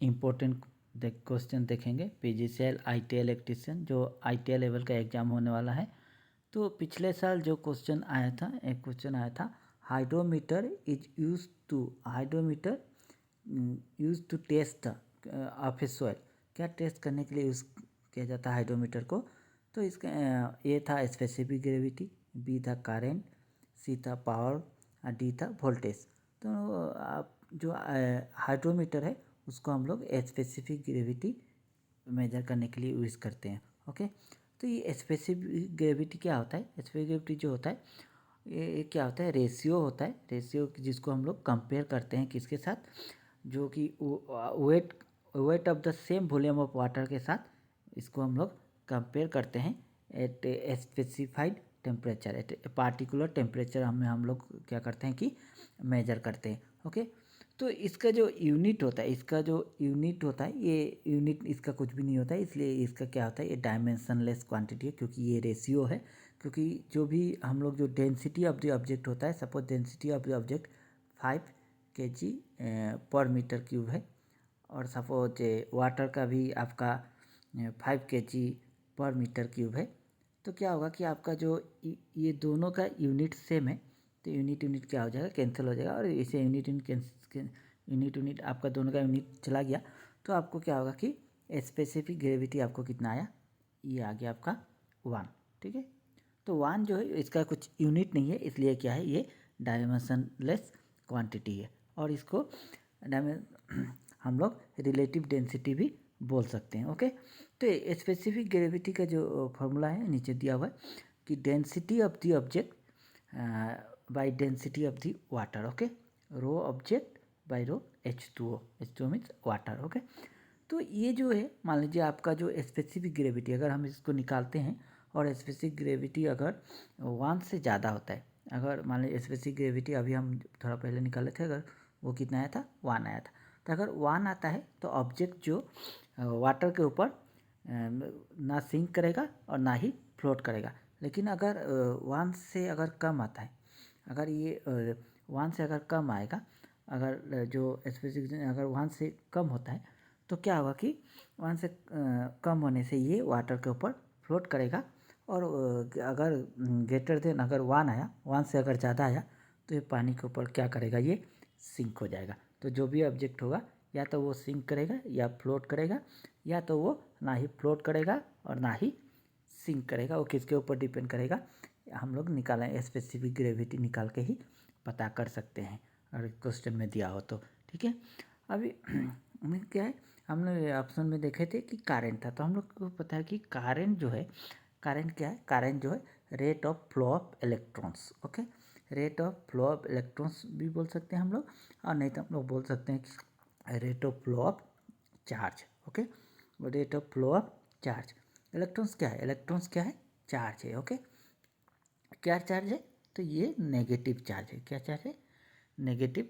Important question देखेंगे। PGCL ITI electrician जो ITI level का एग्ज़ाम होने वाला है। तो पिछले साल जो क्वेश्चन आया था, एक क्वेश्चन आया था, hydrometer is use to test of a soil. क्या टेस्ट करने के लिए यूज़ किया जाता है हाइड्रोमीटर को? तो इसका ए था स्पेसिफिक ग्रेविटी, बी था करेंट, सी था पावर और डी था वोल्टेज। तो आप जो हाइड्रोमीटर है उसको हम लोग स्पेसिफिक ग्रेविटी मेजर करने के लिए यूज़ करते हैं। ओके, तो ये स्पेसिफिक ग्रेविटी क्या होता है? स्पेसिफिक ग्रेविटी जो होता है ये क्या होता है? रेशियो होता है। रेशियो जिसको हम लोग कंपेयर करते हैं किसके साथ? जो कि weight of the same volume of water के साथ इसको हम लोग कंपेयर करते हैं at a specified temperature, at a particular temperature हम लोग क्या करते हैं कि मेजर करते हैं। ओके, तो इसका जो यूनिट होता है ये यूनिट इसका कुछ भी नहीं होता है, इसलिए इसका क्या होता है? ये डायमेंशनलेस क्वांटिटी है, क्योंकि ये रेशियो है। क्योंकि जो भी हम लोग जो डेंसिटी ऑफ द ऑब्जेक्ट होता है, suppose density of the object 5 kg पर मीटर क्यूब है, और सपोज वाटर का भी आपका 5 kg पर मीटर क्यूब है, तो क्या होगा कि आपका जो ये दोनों का यूनिट सेम है, तो यूनिट क्या हो जाएगा? कैंसिल हो जाएगा, और इसे यूनिट आपका दोनों का यूनिट चला गया, तो आपको क्या होगा कि स्पेसिफिक ग्रेविटी आपको कितना आया? ये आ गया आपका 1। ठीक है, तो 1 जो है इसका कुछ यूनिट नहीं है, इसलिए क्या है? ये डायमेंशनलेस क्वांटिटी है, और इसको हम लोग रिलेटिव डेंसिटी भी बोल सकते हैं। ओके, तो स्पेसिफिक ग्रेविटी का जो फॉर्मूला है नीचे दिया हुआ है कि density of the object by density of the water. Okay, rho object by rho H2O means water. Okay, तो ये जो है, मान लीजिए आपका जो स्पेसिफिक ग्रेविटी अगर हम इसको निकालते हैं, और स्पेसिफिक ग्रेविटी अगर 1 से ज़्यादा होता है, अगर मान लीजिए स्पेसिफिक ग्रेविटी अभी हम थोड़ा पहले निकाले थे, अगर वो कितना आया था? 1 आया था। तो अगर 1 आता है तो ऑब्जेक्ट जो वाटर के ऊपर ना सिंक करेगा और ना ही फ्लोट करेगा। लेकिन अगर 1 से अगर कम आता है, अगर ये 1 से अगर कम आएगा, अगर जो स्पेसिफिक अगर 1 से कम होता है, तो क्या होगा कि 1 से कम होने से ये वाटर के ऊपर फ्लोट करेगा, और अगर ग्रेटर देन अगर 1 आया, 1 से अगर ज़्यादा आया, तो ये पानी के ऊपर क्या करेगा? ये सिंक हो जाएगा। तो जो भी ऑब्जेक्ट होगा, या तो वो सिंक करेगा या फ्लोट करेगा, या तो वो ना ही फ्लोट करेगा और ना ही सिंक करेगा। वो किसके ऊपर डिपेंड करेगा? हम लोग निकालें स्पेसिफिक ग्रेविटी निकाल के ही पता कर सकते हैं, अगर क्वेश्चन में दिया हो तो। ठीक है, अभी में क्या है, हम लोग ऑप्शन में देखे थे कि कारेंट था, तो हम लोग को पता है कि कारेंट जो है, कारेंट क्या है? कारेंट जो है rate of flow of electrons. Okay, rate of flow of electrons भी बोल सकते हैं हम लोग, और नहीं तो हम लोग बोल सकते हैं कि rate of flow of charge. Okay, rate of flow of charge. Electrons क्या है? इलेक्ट्रॉन्स क्या है? चार्ज है। ओके, क्या चार्ज है? तो ये नेगेटिव चार्ज है। क्या चार्ज है? नेगेटिव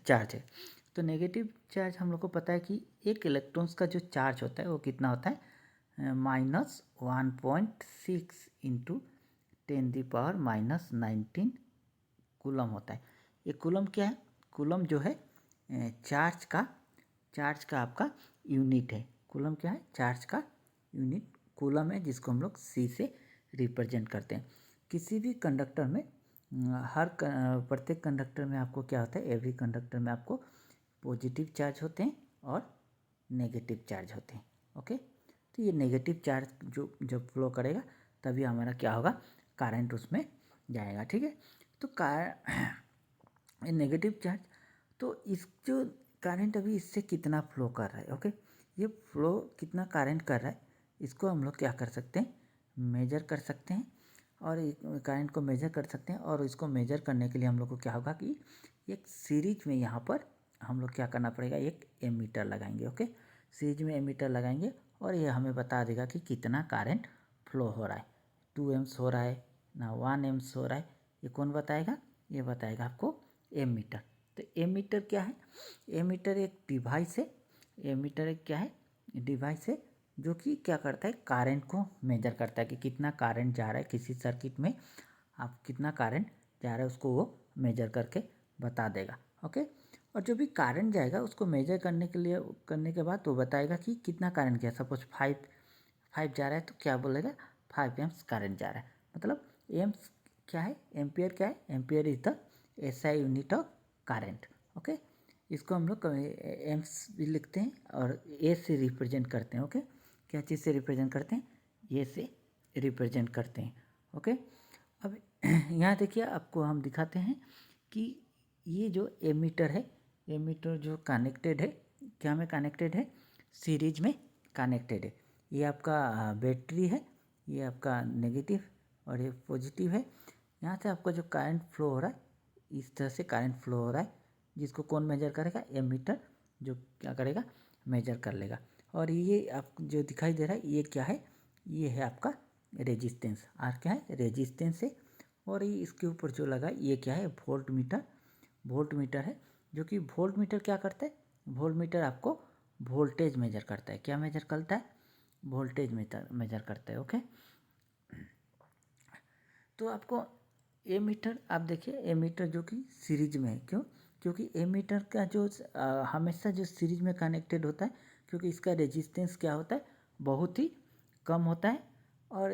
चार्ज है। तो नेगेटिव चार्ज हम लोग को पता है कि एक इलेक्ट्रॉन्स का जो चार्ज होता है वो कितना होता है? -1.6 इंटू 10⁻⁻19 कूलम होता है। ये कूलम क्या है? कूलम जो है चार्ज का आपका यूनिट है। कूलम क्या है? चार्ज का यूनिट कूलम है, जिसको हम लोग C से रिप्रेजेंट करते हैं। किसी भी कंडक्टर में प्रत्येक कंडक्टर में आपको क्या होता है? एवरी कंडक्टर में आपको पॉजिटिव चार्ज होते हैं और नेगेटिव चार्ज होते हैं। ओके, तो ये नेगेटिव चार्ज जो जब फ्लो करेगा तभी हमारा क्या होगा? करंट उसमें जाएगा। ठीक है, तो नेगेटिव चार्ज, तो इस जो करंट अभी इससे कितना फ्लो कर रहा है? ओके, ये फ्लो कितना करंट कर रहा है, इसको हम लोग क्या कर सकते हैं? मेजर कर सकते हैं, और करंट को मेजर कर सकते हैं। और इसको मेजर करने के लिए हम लोग को क्या होगा कि एक सीरीज में यहाँ पर हम लोग क्या करना पड़ेगा? एक एमीटर लगाएंगे। ओके, सीरीज में एमीटर लगाएंगे, और ये हमें बता देगा कि कितना करंट फ्लो हो रहा है। 2 एम्स हो रहा है ना 1 एम्स हो रहा है, ये कौन बताएगा? ये बताएगा आपको एमीटर। तो एमीटर क्या है? एमीटर एक डिवाइस है। एमीटर एक क्या है? डिवाइस है जो कि क्या करता है? करंट को मेजर करता है कि कितना करंट जा रहा है किसी सर्किट में, आप कितना करंट जा रहा है उसको वो मेजर करके बता देगा। ओके, और जो भी करंट जाएगा उसको मेजर करने के बाद वो बताएगा कि कितना करंट गया। सपोज 5 जा रहा है तो क्या बोलेगा, 5 एम्स करंट जा रहा है। मतलब एम्स क्या है, एम्पियर क्या है, ampere is the SI unit of current. Okay, इसको हम लोग एम्स भी लिखते हैं और ए से रिप्रेजेंट करते हैं। ओके, क्या चीज़ से रिप्रेजेंट करते हैं, ए से रिप्रेजेंट करते हैं। ओके, अब यहाँ देखिए आपको हम दिखाते हैं कि ये जो एमीटर है, एमीटर जो कनेक्टेड है, क्या में कनेक्टेड है, सीरीज में कनेक्टेड है। ये आपका बैटरी है, ये आपका नेगेटिव और ये पॉजिटिव है। यहाँ से आपका जो करंट फ्लो हो रहा है, इस तरह से करंट फ्लो हो रहा है, जिसको कौन मेजर करेगा, एमीटर जो क्या करेगा, मेजर कर लेगा। और ये आप जो दिखाई दे रहा है ये क्या है, ये है आपका रेजिस्टेंस। आर क्या है, रेजिस्टेंस है। और ये इसके ऊपर जो लगा ये क्या है, वोल्ट मीटर। वोल्ट मीटर है, जो कि वोल्ट मीटर क्या करता है, वोल्ट मीटर आपको वोल्टेज मेजर करता है। क्या मेजर करता है, वोल्टेज मेजर करता है। ओके, तो आपको एमीटर आप देखिए, एमीटर जो कि सीरीज में है, क्यों, क्योंकि एमीटर का जो हमेशा जो सीरीज में कनेक्टेड होता है, क्योंकि इसका रेजिस्टेंस क्या होता है, बहुत ही कम होता है। और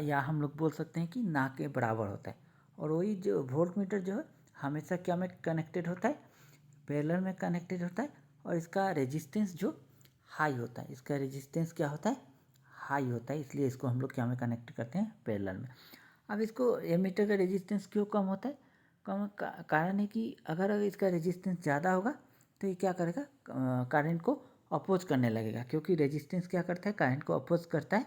या हम लोग बोल सकते हैं कि ना के बराबर होता है। और वही जो वोल्ट मीटर जो है हमेशा क्या में कनेक्टेड होता है, पैरेलल में कनेक्टेड होता है। और इसका रेजिस्टेंस जो हाई होता है, इसका रेजिस्टेंस क्या होता है, हाई होता है, इसलिए इसको हम लोग क्या में कनेक्ट करते हैं, पैरेलल में। अब इसको एमीटर का रेजिस्टेंस क्यों कम होता है, कम कारण है कि अगर इसका रेजिस्टेंस ज़्यादा होगा तो ये क्या करेगा, करंट को अपोज करने लगेगा। क्योंकि रेजिस्टेंस क्या करता है, करंट को अपोज करता है,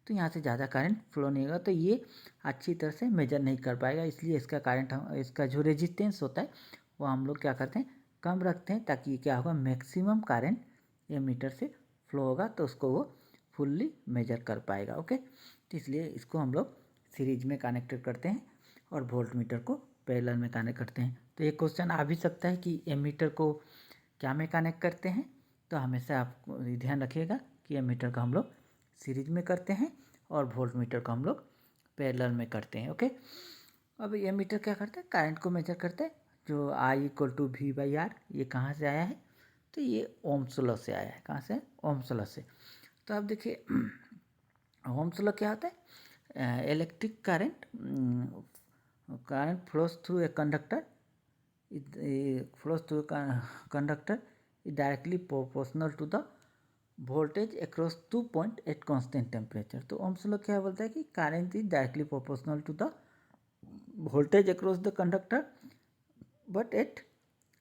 तो यहाँ से ज़्यादा करंट फ्लो नहीं होगा, तो ये अच्छी तरह से मेजर नहीं कर पाएगा। इसलिए इसका करंट, इसका जो रेजिस्टेंस होता है वो हम लोग क्या करते हैं, कम रखते हैं, ताकि क्या होगा, मैक्सिमम करंट एमीटर से फ्लो होगा, तो उसको वो फुल्ली मेजर कर पाएगा। ओके, तो इसलिए इसको हम लोग सीरीज में कनेक्टेड करते हैं और वोल्ट मीटर को पैरेलल में कनेक्ट करते हैं। तो एक क्वेश्चन आ भी सकता है कि एमीटर को क्या में कनेक्ट करते हैं, तो हमेशा आप ध्यान रखिएगा कि एमीटर को हम लोग सीरीज में करते हैं और वोल्ट मीटर को हम लोग पैरेलल में करते हैं। ओके, अब एमीटर क्या करता है, करंट को मेजर करता है, जो I = V/R। ये कहाँ से आया है, तो ये ओम्स लॉ से आया है। कहाँ से, ओम्स लॉ से। तो आप देखिए ओम्स लॉ क्या होता है, electric current flows through a conductor. It flows through a conductor is directly proportional to the voltage across 2 point at constant temperature. तो ओम्स लॉ क्या बोलता है कि current is directly proportional to the voltage across the conductor but at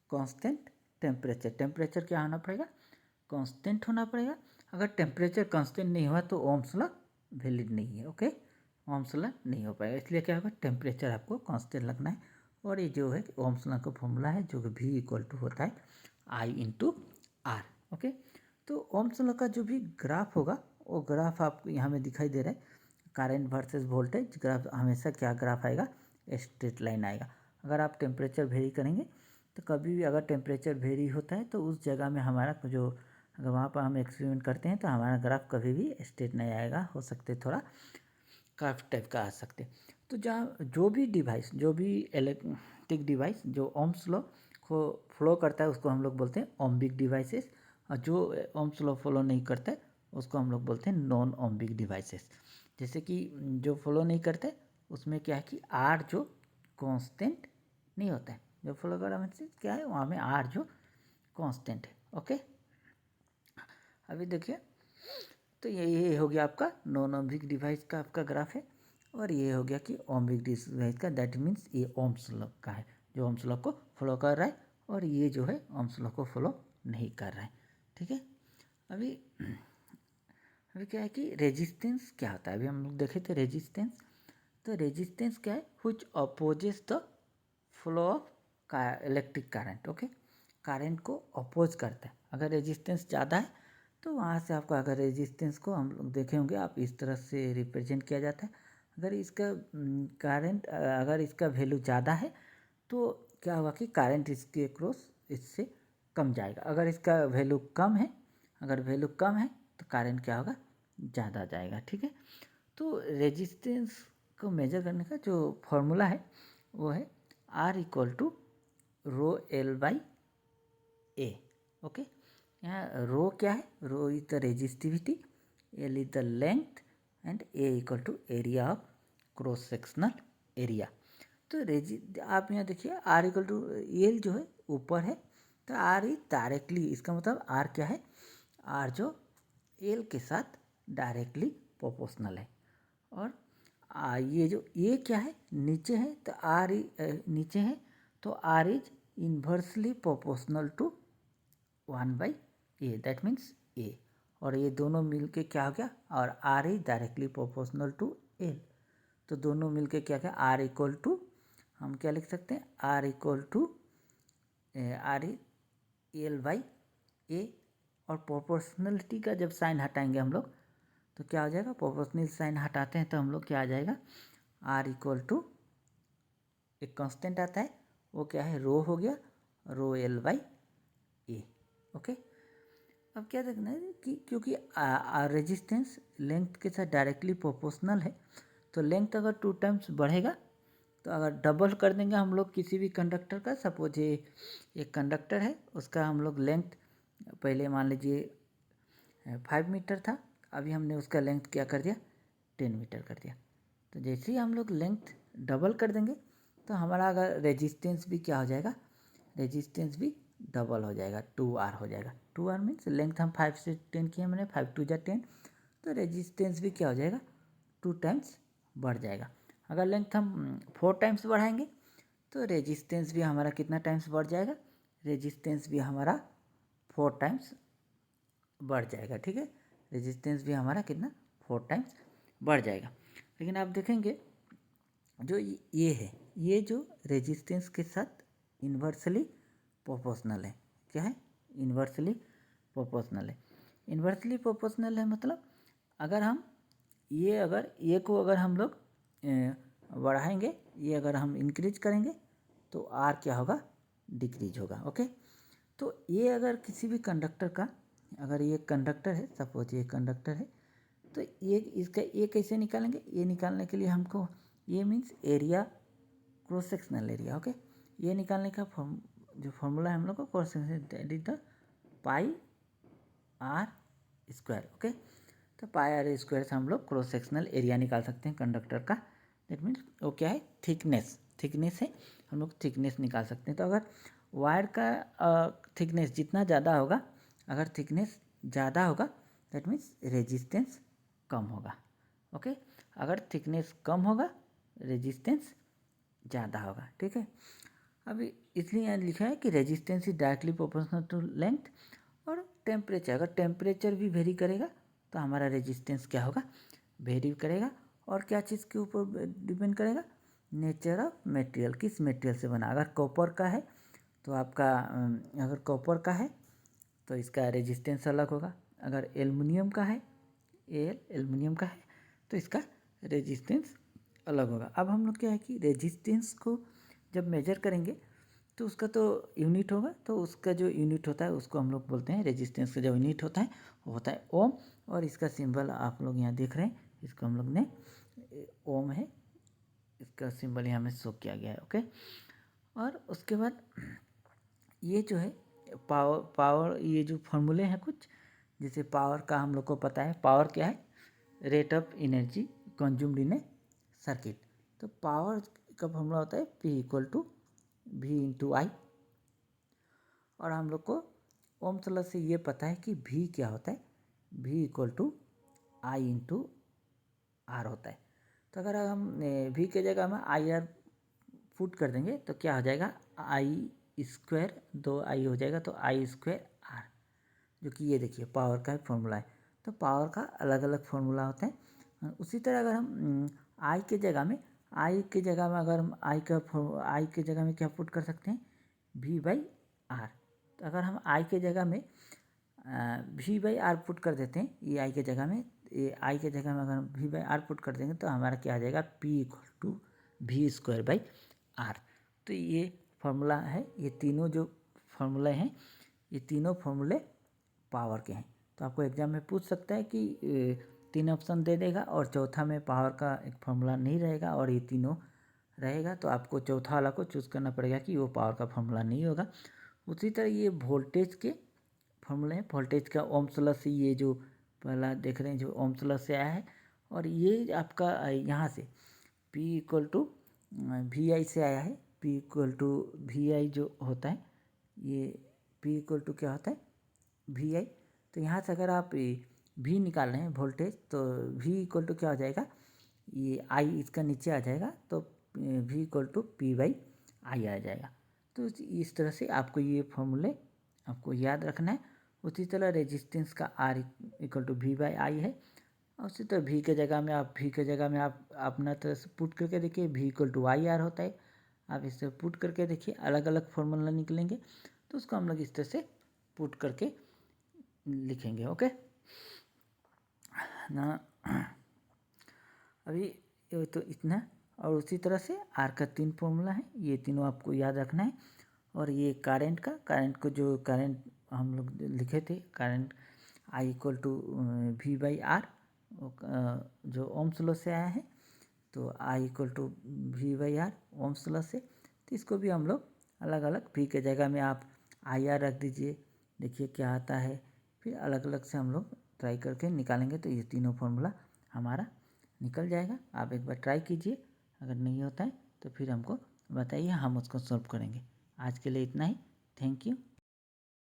constant temperature. Temperature क्या होना पड़ेगा, constant होना पड़ेगा। अगर टेम्परेचर कांस्टेंट नहीं हुआ तो ओम्स लॉ वैलिड नहीं है। ओके, ओम्स लॉ नहीं हो पाएगा, इसलिए क्या होगा, टेम्परेचर आपको कांस्टेंट लगना है। और ये जो है ओम्स लॉ का फॉर्मूला है, जो कि V = होता है I × R। ओके, तो ओम्स लॉ का जो भी ग्राफ होगा वो ग्राफ आपको यहाँ में दिखाई दे रहा है, करंट वर्सेस वोल्टेज ग्राफ। हमेशा क्या ग्राफ आएगा, स्ट्रेट लाइन आएगा। अगर आप टेम्परेचर वेरी करेंगे तो कभी भी अगर टेम्परेचर वेरी होता है तो उस जगह में हमारा जो, अगर वहाँ पर हम एक्सपेरिमेंट करते हैं तो हमारा ग्राफ कभी भी स्ट्रेट नहीं आएगा, हो सकते थोड़ा कर्व टाइप का आ सकते। तो जहाँ जो भी डिवाइस, जो भी इलेक्ट्रिक डिवाइस जो ओम्स लॉ को फॉलो करता है उसको हम लोग बोलते हैं ओम्बिक डिवाइसेस। और जो ओम्स लॉ फॉलो नहीं करता है उसको हम लोग बोलते हैं नॉन ओम्बिक डिवाइसेस। जैसे कि जो फॉलो नहीं करते उसमें क्या है कि आर जो कांस्टेंट नहीं होता है, जो फॉलो कर रहा है क्या है, वहाँ में आर जो कांस्टेंट है। ओके, अभी देखिए, तो ये हो गया आपका नॉन ओम्बिक डिवाइस का आपका ग्राफ है। और ये हो गया कि ओम्बिक डिवाइस का, दैट मीन्स ये ओम्स लॉ का है, जो ओम्स लॉ को फॉलो कर रहा है। और ये जो है ओम्स लॉ को फॉलो नहीं कर रहा है। ठीक है, अभी अभी क्या है कि रेजिस्टेंस क्या होता है, अभी हम लोग देखे थे रेजिस्टेंस। तो रेजिस्टेंस क्या है, which opposes the flow of electric current. Okay, current को अपोज करता है। अगर रेजिस्टेंस ज़्यादा है तो वहाँ से आपका, अगर रेजिस्टेंस को हम लोग देखे होंगे आप, इस तरह से रिप्रेजेंट किया जाता है। अगर इसका करंट, अगर इसका वैल्यू ज़्यादा है तो क्या होगा कि करंट इसके क्रॉस इससे कम जाएगा। अगर इसका वैल्यू कम है, अगर वैल्यू कम है तो करंट क्या होगा, ज़्यादा जाएगा। ठीक है, तो रेजिस्टेंस को मेजर करने का जो फॉर्मूला है वो है R = ρL/R। ए। ओके, यहाँ रो क्या है, rho is the resistivity, L is the length and A equal to area of cross sectional area. तो आप यहाँ देखिए आर इक्वल टू एल जो है ऊपर है, तो आर इज डायरेक्टली, इसका मतलब आर क्या है, आर जो एल के साथ डायरेक्टली प्रोपोर्शनल है। और ये जो ए क्या है नीचे है, तो आर नीचे है, तो R is inversely proportional to 1/a, that means A. और ये दोनों मिल के क्या हो गया, और R is directly proportional to L, तो दोनों मिल के क्या क्या, आर इक्वल टू, हम क्या लिख सकते हैं, R equal to R L by A. और प्रोपोर्शनलिटी का जब साइन हटाएंगे हम लोग तो क्या हो जाएगा, प्रोपोर्शनल साइन हटाते हैं तो हम लोग क्या आ जाएगा, आर इक्वल टू एक कांस्टेंट आता है वो क्या है, रो हो गया, rho L by A. Okay, अब क्या देखना है कि क्योंकि रेजिस्टेंस लेंथ के साथ डायरेक्टली प्रोपोर्शनल है, तो लेंथ अगर 2 टाइम्स बढ़ेगा, तो अगर डबल कर देंगे हम लोग किसी भी कंडक्टर का, सपोज ये एक कंडक्टर है, उसका हम लोग लेंथ पहले मान लीजिए 5 मीटर था, अभी हमने उसका लेंथ क्या कर दिया, 10 मीटर कर दिया। तो जैसे ही हम लोग लेंथ डबल कर देंगे तो हमारा अगर रेजिस्टेंस भी क्या हो जाएगा, रेजिस्टेंस भी डबल हो जाएगा, 2R हो जाएगा। 2R मीन्स लेंथ हम 5 से 10 किए, मैंने 5 2 जा 10, तो रेजिस्टेंस भी क्या हो जाएगा, 2 टाइम्स बढ़ जाएगा। अगर लेंथ हम 4 टाइम्स बढ़ाएंगे तो रेजिस्टेंस भी हमारा कितना टाइम्स बढ़ जाएगा, रेजिस्टेंस भी हमारा 4 टाइम्स बढ़ जाएगा। ठीक है, रेजिस्टेंस भी हमारा कितना, 4 टाइम्स बढ़ जाएगा। लेकिन आप देखेंगे जो ये है, ये जो रेजिस्टेंस के साथ इन्वर्सली प्रोपोर्शनल है, क्या है, इन्वर्सली प्रोपोर्शनल है। इन्वर्सली प्रोपोर्शनल है मतलब अगर हम ये को अगर हम लोग बढ़ाएंगे, ये अगर हम इंक्रीज करेंगे तो आर क्या होगा, डिक्रीज होगा। ओके, तो ये अगर किसी भी कंडक्टर का, अगर ये कंडक्टर है, सपोज ये कंडक्टर है, तो ये इसका ये कैसे निकालेंगे, ये निकालने के लिए हमको, ये means area cross sectional area. Okay, ये निकालने का जो फॉर्मूला है हम लोग को cross sectional, that is the pi R square. Okay, तो पाई आर स्क्वायर से हम लोग क्रॉस सेक्शनल एरिया निकाल सकते हैं कंडक्टर का। दैट मीन्स वो क्या है, थिकनेस है, हम लोग थिकनेस निकाल सकते हैं। तो अगर वायर का थिकनेस जितना ज़्यादा होगा, अगर थिकनेस ज़्यादा होगा दैट मीन्स रेजिस्टेंस कम होगा। ओके, अगर थिकनेस कम होगा रेजिस्टेंस ज़्यादा होगा। ठीक है, अभी इसलिए यहाँ लिखा है कि resistance is directly proportional to length. और टेम्परेचर, अगर टेम्परेचर भी वेरी करेगा तो हमारा रेजिस्टेंस क्या होगा, वेरी करेगा। और क्या चीज़ के ऊपर डिपेंड करेगा, नेचर ऑफ मटेरियल, किस मटेरियल से बना। अगर कॉपर का है तो आपका, अगर कॉपर का है तो इसका रेजिस्टेंस अलग होगा। अगर एल्युमिनियम का है, एल्युमिनियम का है तो इसका रेजिस्टेंस अलग होगा। अब हम लोग क्या है कि रेजिस्टेंस को जब मेजर करेंगे तो उसका तो यूनिट होगा, तो उसका जो यूनिट होता है उसको हम लोग बोलते हैं, रेजिस्टेंस का जो यूनिट होता है वो होता है ओम। और इसका सिंबल आप लोग यहाँ देख रहे हैं, इसको हम लोग ने ओम है, इसका सिंबल यहाँ में शो किया गया है। ओके, और उसके बाद ये जो है पावर ये जो फॉर्मूले हैं कुछ, जैसे पावर का हम लोग को पता है, पावर क्या है, rate of energy consumed in a circuit. तो पावर का फॉर्मूला होता है P equal to V into I. और हम लोग को ओम्स लॉ से ये पता है कि V क्या होता है, V equal to I into R होता है। तो अगर हम V के जगह में आई आर पुट कर देंगे तो क्या हो जाएगा, आई स्क्वायर, 2 आई हो जाएगा, तो आई स्क्वायर आर, जो कि ये देखिए पावर का फॉर्मूला है। तो पावर का अलग अलग फॉर्मूला होता है। उसी तरह अगर हम आई के जगह में, अगर हम आई के जगह में क्या पुट कर सकते हैं, V बाई आर। तो अगर हम आई के जगह में V बाई आर पुट कर देते हैं, ये आई के जगह में, ये आई के जगह में अगर हम V बाई आर पुट कर देंगे तो हमारा क्या आ जाएगा, P equal to V square by R. तो ये फार्मूला है, ये तीनों जो फार्मूले हैं, ये तीनों फार्मूले पावर के हैं। तो आपको एग्जाम में पूछ सकता है कि 3 ऑप्शन दे देगा और चौथा में पावर का एक फार्मूला नहीं रहेगा और ये तीनों रहेगा, तो आपको चौथा वाला को चूज़ करना पड़ेगा कि वो पावर का फार्मूला नहीं होगा, उसी तरह ये वोल्टेज के फॉर्मूले हैं। वोल्टेज का ओम्स लॉ से, ये जो पहला देख रहे हैं जो ओम्स लॉ से आया है, और ये आपका यहाँ से P इक्वल टू VI से आया है। P इक्वल टू VI जो होता है, ये P इक्वल टू क्या होता है VI। तो यहाँ से अगर आप V निकाल रहे हैं वोल्टेज, तो V इक्वल टू क्या हो जाएगा, ये I इसका नीचे आ जाएगा, तो V इक्वल टू P/I आ जाएगा। तो इस तरह से आपको ये फॉर्मूले आपको याद रखना है। उसी तरह रेजिस्टेंस का R इक्वल टू V/I है। और उसी तरह V के जगह में आप अपना तरह से पुट करके देखिए, V इक्वल टू IR होता है। आप इससे पुट करके देखिए, अलग अलग फॉर्मूला निकलेंगे, तो उसको हम लोग इस तरह से पुट करके लिखेंगे। ओके ना, अभी ये तो इतना। और उसी तरह से आर का 3 फॉर्मूला है, ये तीनों आपको याद रखना है। और ये करंट को जो करंट हम लोग लिखे थे, current I equal to V/R, जो ओम्स लॉ से आया है, तो I equal to V/R Ohm's law से। तो इसको भी हम लोग अलग अलग, V के जगह में आप IR रख दीजिए, देखिए क्या आता है। फिर अलग अलग से हम लोग ट्राई करके निकालेंगे, तो ये तीनों फॉर्मूला हमारा निकल जाएगा। आप एक बार ट्राई कीजिए, अगर नहीं होता है तो फिर हमको बताइए, हम उसको सॉल्व करेंगे। आज के लिए इतना ही। Thank you.